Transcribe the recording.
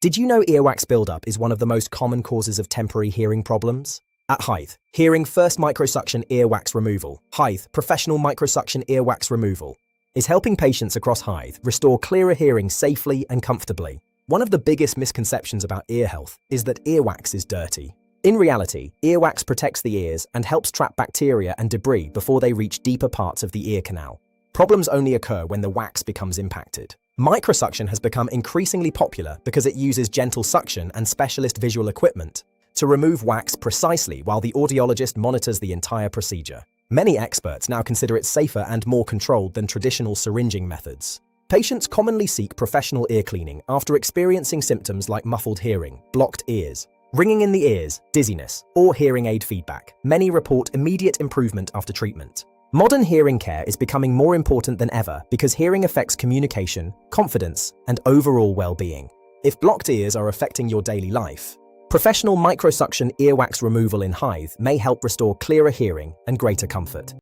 Did you know earwax buildup is one of the most common causes of temporary hearing problems? At Hythe, hearing First Microsuction earwax removal, Hythe Professional Microsuction earwax removal, is helping patients across Hythe restore clearer hearing safely and comfortably. One of the biggest misconceptions about ear health is that earwax is dirty. In reality, earwax protects the ears and helps trap bacteria and debris before they reach deeper parts of the ear canal. Problems only occur when the wax becomes impacted. Microsuction has become increasingly popular because it uses gentle suction and specialist visual equipment to remove wax precisely while the audiologist monitors the entire procedure. Many experts now consider it safer and more controlled than traditional syringing methods. Patients commonly seek professional ear cleaning after experiencing symptoms like muffled hearing, blocked ears, ringing in the ears, dizziness, or hearing aid feedback. Many report immediate improvement after treatment. Modern hearing care is becoming more important than ever because hearing affects communication, confidence, and overall well-being. If blocked ears are affecting your daily life, professional microsuction earwax removal in Hythe may help restore clearer hearing and greater comfort.